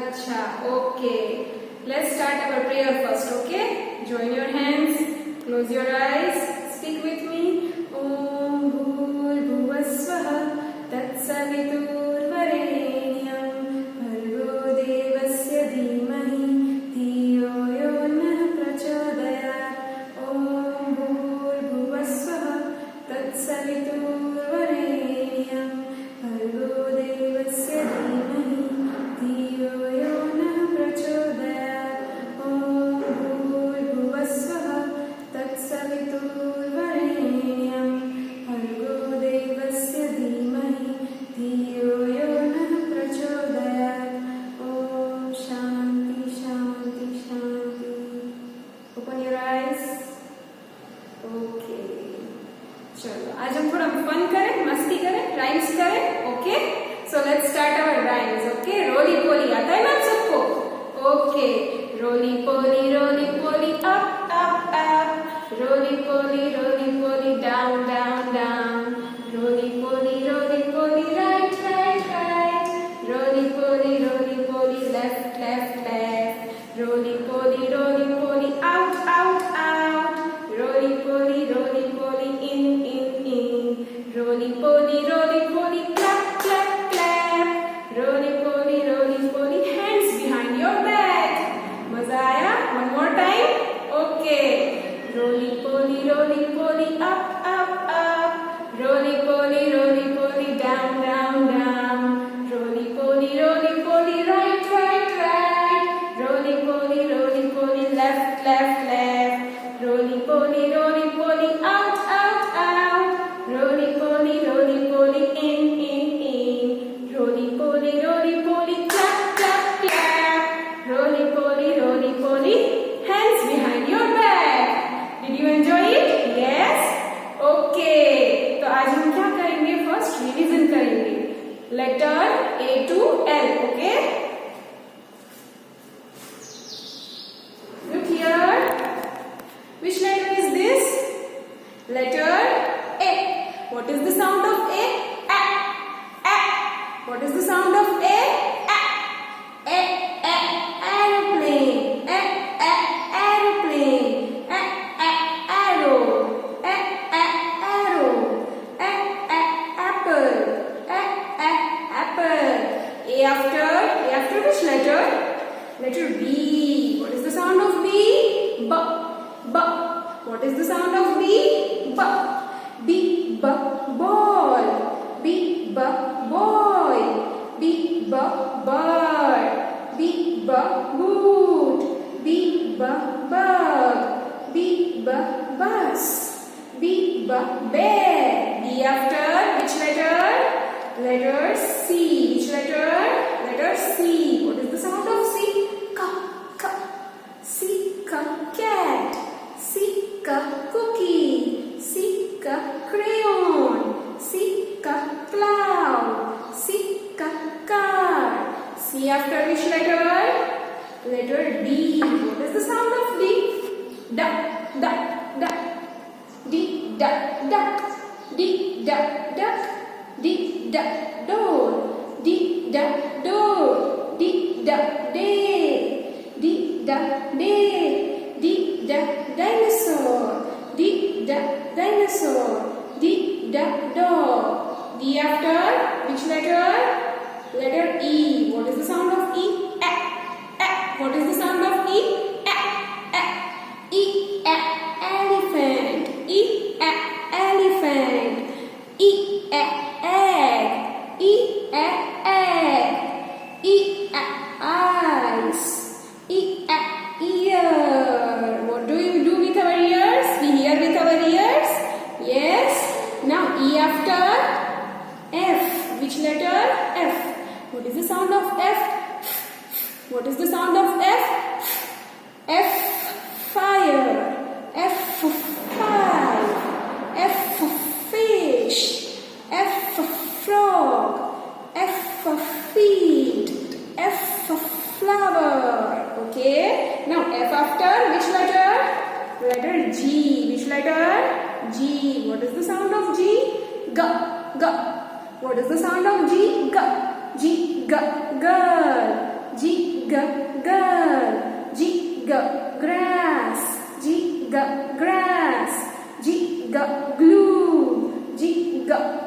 Acha, okay. Let's start our prayer first, okay? Join your hands, close your eyes, speak with me. Om Bhurbhuvasvaha Tatsaviturvarenyam Bhargo Devasya Dhimahi Dhiyo Yo Nah Prachodayat. Om Bhurbhuvasvaha Tatsaviturvarenyam Bhargo Devasya Dhimahi Dhiyo Yo Nah Prachodayat. Om Bhurbhuvasvaha Tatsaviturvarenyam Bhargo Devasya Dhimahi Dhiyo Yo Nah Prachodayat. Om Shanti Shanti Shanti. Open your eyes. Okay. चलो आज हम थोड़ा fun करें, मस्ती करें, rhymes करें. Okay, so let's start our rhymes. Okay, roly poly आता है ना आप सबको? Okay, roly poly up up up, roly poly down down down, roly poly right right right, roly poly left left left, roly poly out out out, roly poly in in, roly poly clap clap clap, roly poly hands behind your back. मजा आया? One more time. Okay, roly poly up up up, roly poly down down down, roly poly right right right, roly poly left left left, roly poly out out out, roly poly in in, roly poly clap clap clap, roly poly hands behind your back. Did you enjoy it? Yes. Okay, तो आज हम क्या करेंगे? First revision करेंगे. Letter A to L. Okay. Look here. Which letter is this? Letter A. What is the sound of A? A. A. What is the sound of A? A. A. A. Aeroplane. A. A. Aeroplane. A. A. Arrow. A. A. Arrow. A. A. Apple. A. A. Apple. A after which letter? Letter B. What is the sound of B? B. B. What is the sound of B? B. B. B. Ball. B. B. Boy. B. B. Bird. B. B. Boot. B. B. Bug. B. B. Bus. B. B. Bear. B after which letter? Letter C. Which letter? Letter C. What is the sound of C? K. K. C. K. Cat. C. K. Cookie. C. K. Crayon. C. K. Cloud. C. K. Car. C after which letter? Letter D. What is the sound of D? Duck. Duck. Duck. D. Duck. Duck. D. Duck. Duck. D. Duck. Door. D. Duck. Door. D. Duck. Day. D. Duck. Day. D. Duck. Dinosaur. D. Duck. Dinosaur. D. Duck. Dog. D after which letter? Letter E. What is the sound of E? A. A. What is the sound of E? A. A. E. A. Elephant. E. A. Elephant. E. A. Egg. E. A. Egg. E. A. Eyes. E. A. Ear. What do you do with our ears? We hear with our ears. Yes. Now E after F. Which letter? F. What is the sound of F? What is the sound of F? F. Fire. F. Five. F. Fish. F. Frog. F. Feet. F. Flower. Okay. Now F after which letter? Letter G. Which letter? G. What is the sound of G? G. G. What is the sound of G? G. G. G. Girl. G. G. girl. G grass. G grass. G glue. G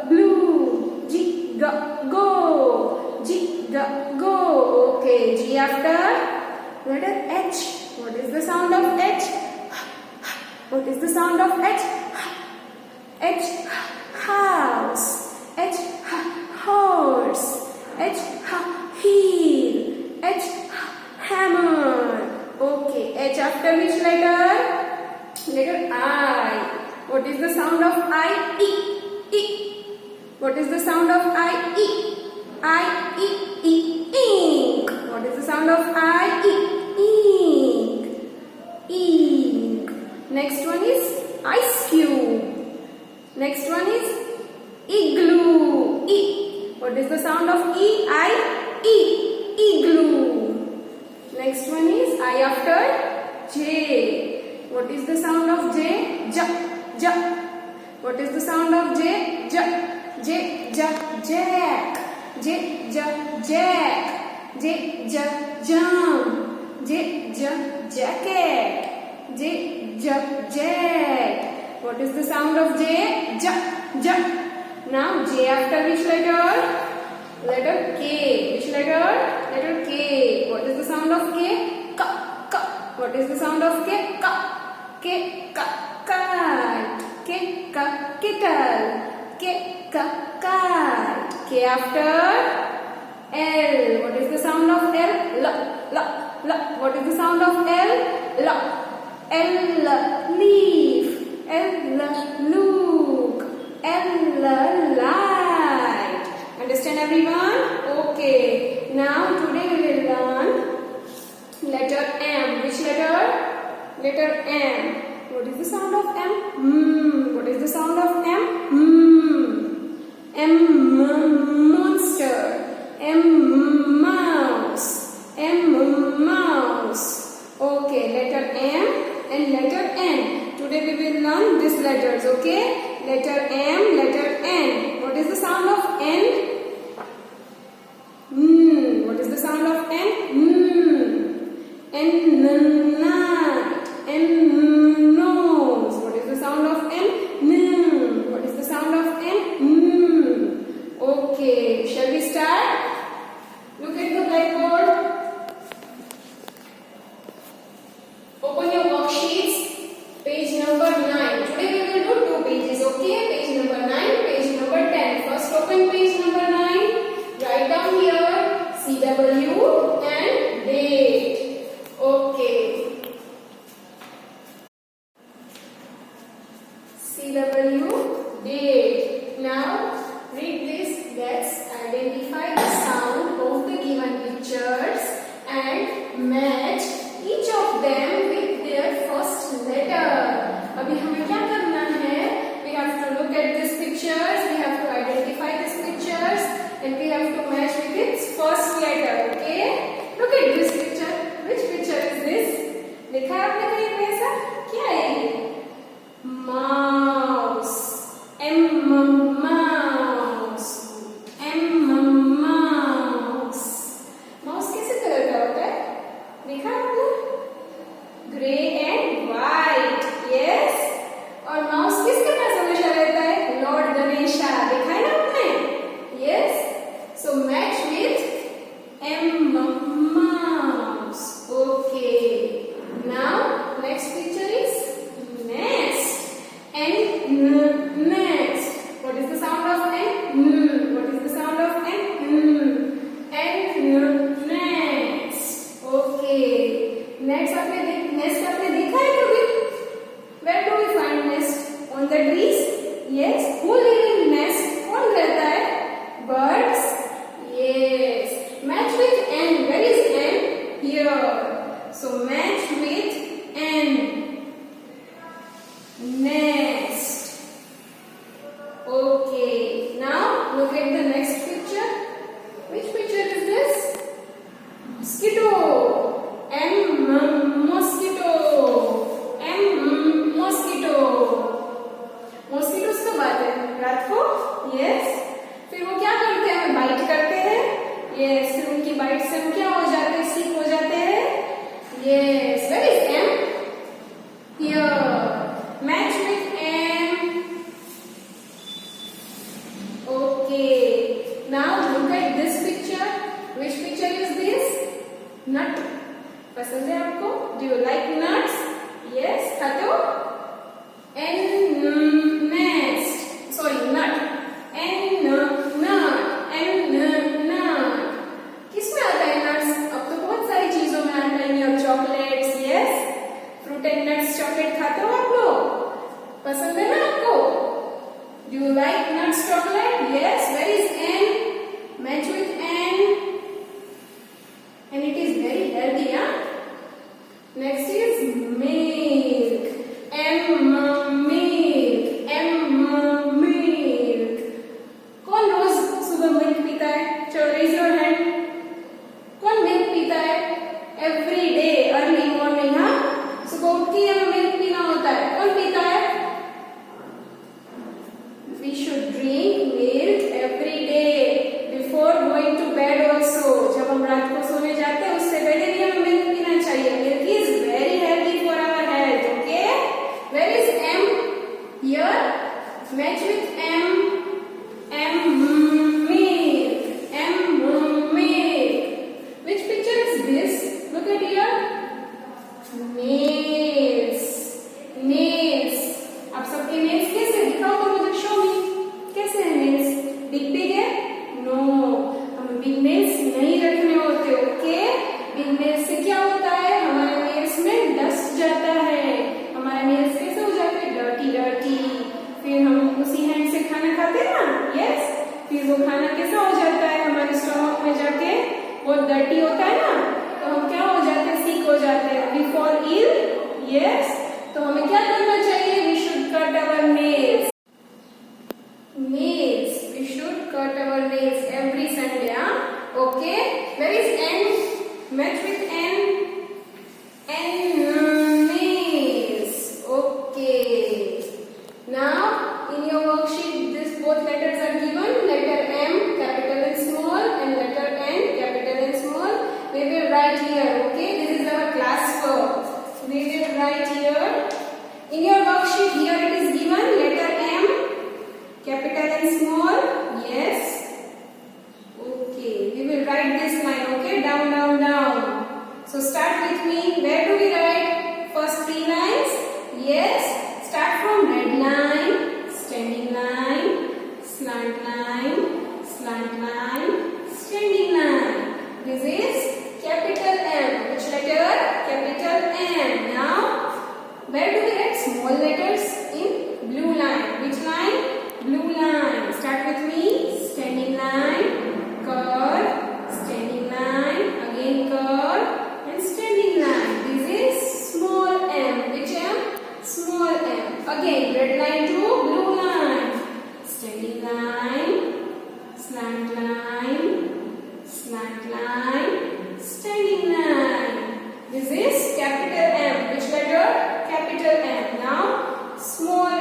glue. G go. G go. Okay, G after letter H. What is the sound of H? What is the sound of H? H house. H horse. H heel. H hammer. Okay, H after which letter? Letter I. What is the sound of I? E. E. What is the sound of I? E. I E E ink. What is the sound of I? E. Ink. Ink. Next one is ice cube. Next one is igloo. E. What is the sound of E? I E. Igloo. Next one is I after J. What is the sound of J? J. J. What is the sound of J? J. J. J. Jack. J. J. Jack. J. J. Jump. J. J. Jacket. J. J. Jet. What is the sound of J? J. J. Now J after which letter? Letter K. Which letter? Letter K. What is the sound of K? K. K. What is the sound of K? K. K. K. Kite. K. K. Kettle. K. K. Kite. K after L. What is the sound of L? L. L. L. What is the sound of L? L. L. Leaf. L. Look. L. Light. Understand everyone? Okay. Now today we will learn letter M. Which letter? Letter M. What is the sound of M? What is the sound of M? M. Monster. M. Mouse. M. Mouse. Okay. Letter M and letter N. Today we will learn these letters. Okay. Letter M, letter N. What is the sound of N? What is the sound of N? N. Night. N. Nose. What is the sound of N? What is the sound of N? Okay. Shall we start? Look at the blackboard. Open your worksheets. Page number 9. Today we will do 2 pages. Okay. Page number 9, page number 10. First open page number 9. Write down here CW and date. Okay. CW, date. Now read this. Let's identify the sound of the given pictures and match each of them with their first letter. अभी हमें क्या करना है? We have to look at these pictures. We have to identify these pictures, and we have to match with its first letter. Okay? Look at this picture. Which picture is this? देखा है आपने कहीं पे ऐसा? क्या है ये? Mouse. M. Mouse. M. Mouse. Mouse कैसे कलर का होता है? देखा आपने? Grey and white. Yes. और माउस किसके पास हमेशा रहता है? लॉर्ड गणेशा. देखा है ना आपने? Yes. So match with M. Mouse. Okay. Now next picture is nest. N. Nest. What is the You like nuts chocolate? Yes. Where is N? Match with N. And it is very healthy, huh? Next is milk. M milk. M milk. कौन रोज सुबह milk पीता है? चलो raise your hand. कौन milk पीता है? Every day early morning, हाँ? सुबह उठ के हमें मिल्क पीना होता है. कौन पीता है? We should drink milk every day before going to bed also. जब हम रात को सोने जाते हैं उससे पहले भी हमें मिल्क पीना चाहिए. Milk is very healthy for our health. Okay? Where is M? Here. Match with M. M milk. M milk. Which picture is this? Look at here. Nails. Nails. आप सबके nails कैसे दिखाओ तो मुझे show me. कैसे है nails? Big big है? No. हमें big nails नहीं रखने होते. Okay? Big nails से क्या होता है? हमारे nails में dust जाता है. हमारे nails कैसे हो जाते हैं? Dirty dirty. फिर हम उसी hand से खाना खाते हैं ना? Yes. फिर वो खाना कैसा हो जाता है? हमारे stomach में जाके बहुत dirty होता है ना? तो हम क्या हो जाते हैं? Sick हो जाते हैं. We fall ill. Yes. तो हमें क्या करना चाहिए? We should cut our nails. Nails. We should cut our nails every Sunday. Huh? Okay. Where is N? Match with N. N nails. Okay. Now in your worksheet, this both letters are given. Letter M, capital and small, and letter N, capital and small. We will write here. Okay. This is our class work. We will write here. In your worksheet, here it is given letter M, capital and small. Yes. Okay. We will write this line. Okay. Down, down, down. So start with me. Where do we write first three lines? Yes. Start from red line, standing line, slant line, slant line, standing line. This is capital M. Which letter? Capital M. Now, where do we write small letters? In blue line. Which line? Blue line. Start with me. Standing line, curve, standing line, again curve, and standing line. This is small m. Which m? Small m. Again, red line to blue line. Standing line, slant line, slant line, standing line. This is capital M. Which letter? Capital M. Now, small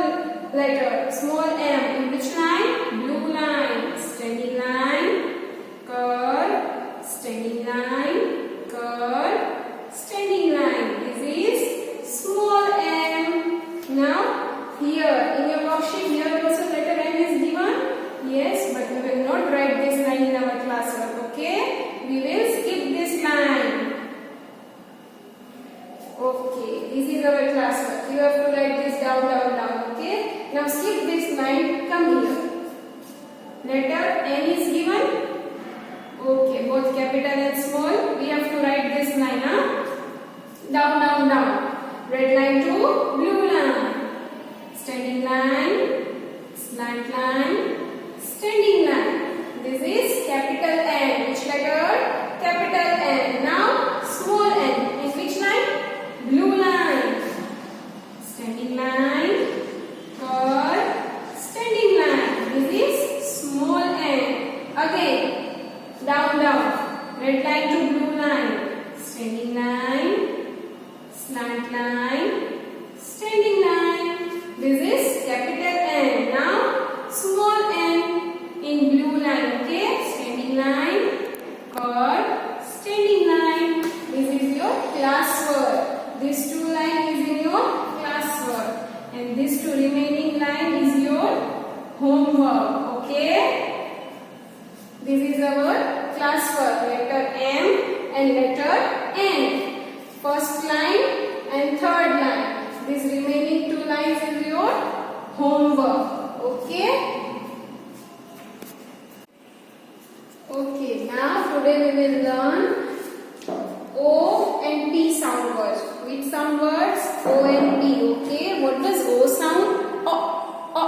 letter, small m. In which line? Blue line. Standing line, curve, standing line, curve, standing line. This is small m. Now, here, in your worksheet, here also letter M is given. Yes, but we will not write this line in our classwork. Okay? We will skip this line. Okay, this is our classwork. You have to write this down, down, down. Okay? Now skip this line. Come here. Letter N is given. Okay, both capital and small. We have to write this line. Huh? Down, down, down. Red line to blue line. Standing line, slant line, standing line. This is capital N. Which letter? Capital N. Now small n. In which line? Blue line. Standing line, curve, standing line. This is small n. Again, down, down. Red line to blue line. Standing line, slant line, standing line. This is capital N. Now small n in blue line. Okay, standing line, curve, standing line. This is your classwork. This two line is in your classwork, and this two remaining line is your homework. Okay, this is our classwork. Letter M and letter N. First line and third line. This remaining two lines is your homework. Okay? Okay, now today we will learn O and P sound words. Which sound words? O and P. Okay, what does O sound? O, O,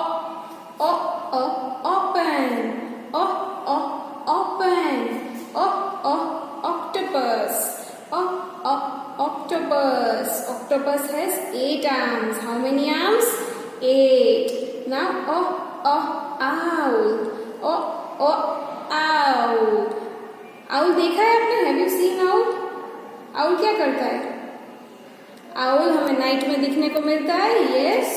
O, open. Open. Octopus. Octopus. Octopus has 8 arms. How many arms? 8. Now owl. Owl. Owl देखा है आपने? Have you seen owl? Owl क्या करता है? Owl हमें night में दिखने को मिलता है. Yes.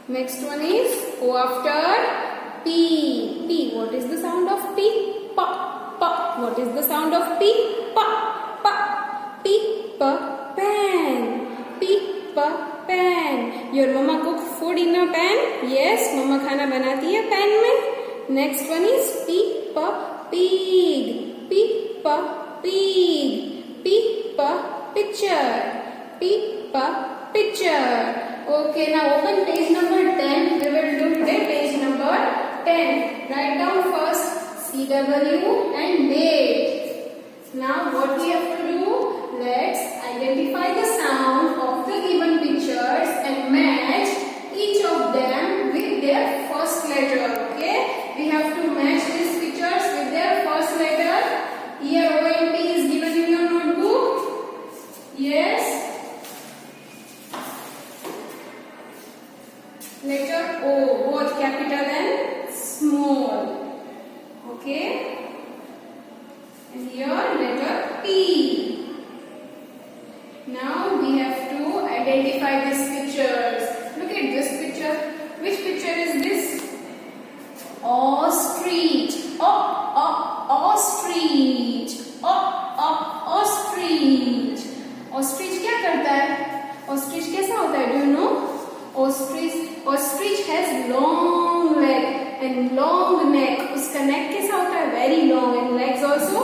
Next one is O after P. P. What is the sound of P? Pa. Pa. What is the sound of P? Pa. Pa. P. Pa. Pan. P. Pa. Pan. Your mama cook food in a pan? Yes. Mama खाना बनाती है pan में. Next one is P. Pa. Pig. P. Pa. Pig. P. Pa. Picture. P. Pa. Picture. Okay, now open page number 10. We will do today page number 10. Write down first CW and date. Now what we have to do? Let's identify the sound of the given pictures and match each of them with their first letter. Okay? We have to match these pictures with their first letter. Here O and P is given in your notebook. Yes. Letter O, both capital and small. Okay. And here letter P. Now we have to identify these pictures. Look at this picture. Which picture is this? Ostrich. Ostrich. Ostrich. Ostrich क्या करता है? Ostrich कैसा होता है? Do you know? Ostrich has long leg and long neck. उसका neck कैसा होता है? Very long and legs also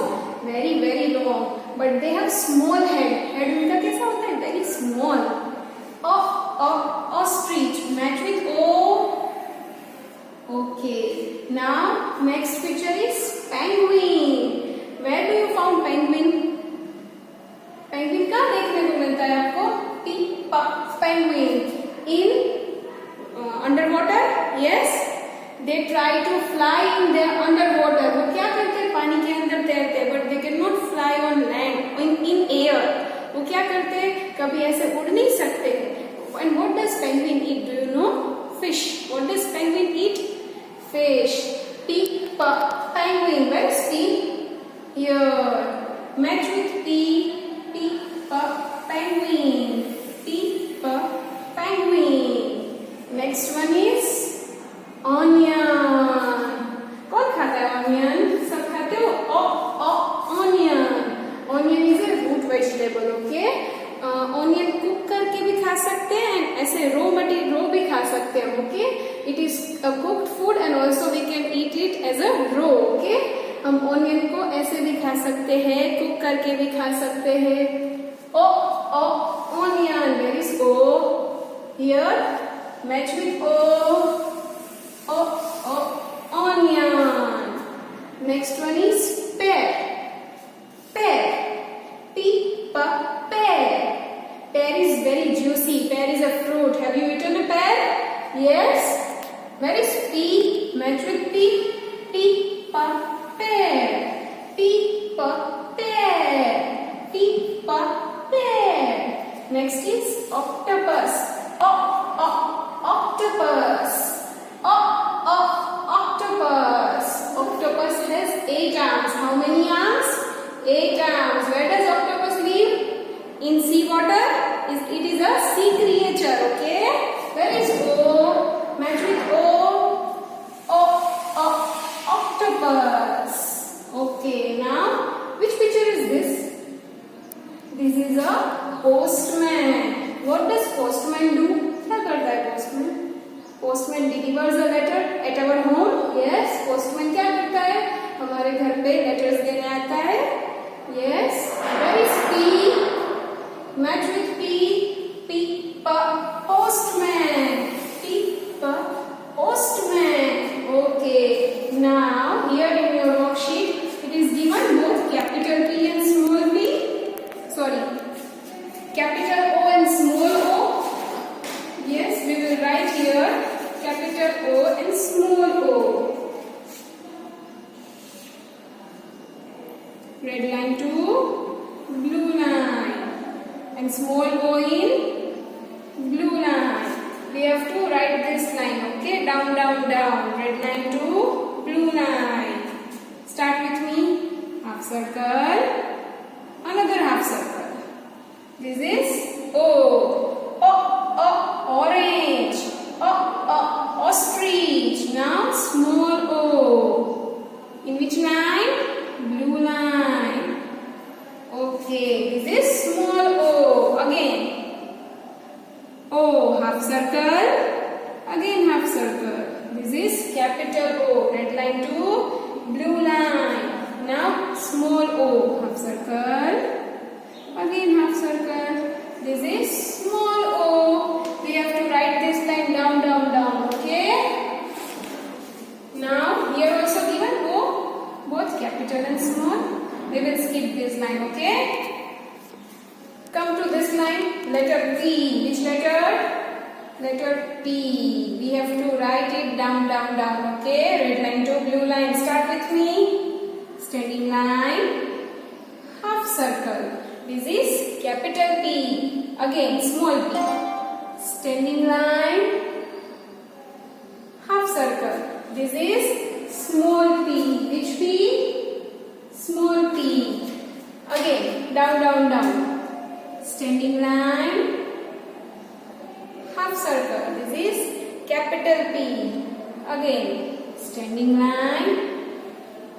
very long. But they have small head. Head उनका कैसा होता है? Very small. Ostrich. Match with O. Okay. Now next picture is penguin. Where do you found penguin? Penguin कहाँ देखने को मिलता है आपको? Penguin. In underwater? Yes. They try to fly in their underwater. वो क्या करते हैं? पानी के अंदर तैरते हैं, but they cannot fly on land, in air. वो क्या करते हैं? कभी ऐसे उड़ नहीं सकते. And what does penguin eat? Do you know? Fish. What does penguin eat? Fish. Penguin. Where is P? Here. Match with P. Penguin. Penguin. Next one is onion. कौन खाता है onion? सब खाते हो? Onion. Onion is a root vegetable. Okay. Onion cook करके भी खा सकते हैं and ऐसे raw भी खा सकते हैं. Okay. It is a cooked food and also we can eat it as a raw. Okay. हम onion को ऐसे भी खा सकते हैं, cook करके भी खा सकते हैं. Onion. Where is O? Here. Match with O. Onion. Next one is pear. Pear. Pear. Pear is very juicy. Pear is a fruit. Have you eaten a pear? Yes. Where is P? Match with P. Pear. Pear. Next is octopus. Octopus. Octopus has 8 arms. How many arms? 8 arms. Where does octopus live? In sea water. It is a sea creature. Okay. Where is O? Match with O. Octopus. Okay. Now, which picture is this? This is a postman. What does postman do? क्या करता है postman? Postman delivers a letter at our home. Yes. Postman क्या करता है? हमारे घर पे letters देने आता है. Yes. Where is P? Match with P. Postman. Postman. Okay. Now here in your worksheet it is given both capital P and small p. Sorry. Capital O and small o. Yes, we will write here capital O and small small O in blue line. We have to write this line, okay? Down, down, down. Red line to blue line. Start with me. Half circle. Another half circle. This is O. Orange. Ostrich. Now small O. In which line? Blue line. Okay. This is small O. Again. O. Half circle. Again half circle. This is capital O. Red line to blue line. Now small O. Half circle. Again half circle. This is small O. We have to write this line down, down, down. Okay? Now here also given O, both capital and small. We will skip this line. Okay? Come to this line. Letter P. Which letter? Letter P. We have to write it down, down, down. Okay? Red line to blue line. Start with me. Standing line. Half circle. This is capital P. Again small p. Standing line. Half circle. This is small p. Which p? Small p. Again down, down, down. Standing line. Half circle. This is capital P. Again standing line.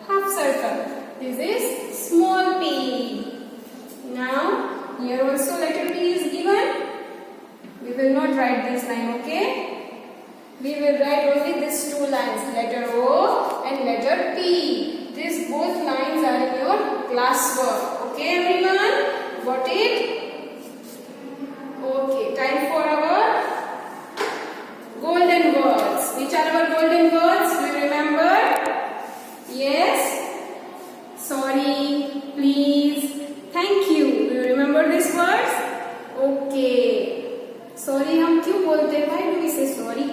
Half circle. This is small p. Now here also letter P is given. We will not write this line, okay? We will write only these two lines, letter O and letter P. These both lines are in your classwork. Okay everyone? Got it? Okay, time for our golden words. Which are our golden words? Do you remember? Yes? Sorry, please, thank you. Do you remember these words? Okay. Sorry हम क्यों बोलते हैं? Why do we say sorry?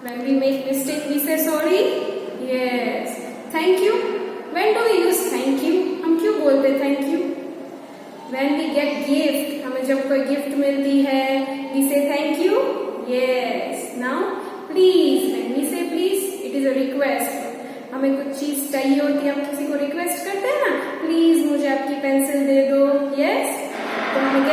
When we make mistake, we say sorry. Yes. Thank you. When do we use thank you? हम क्यों बोलते हैं thank you? When we get gift, हमें जब कोई gift मिलती है, we say thank you. Yes. Now, please. When we say please, it is a request. हमें कुछ चीज चाहिए होती है, हम किसी को रिक्वेस्ट करते हैं ना, प्लीज मुझे आपकी पेंसिल दे दो. यस. तो हमें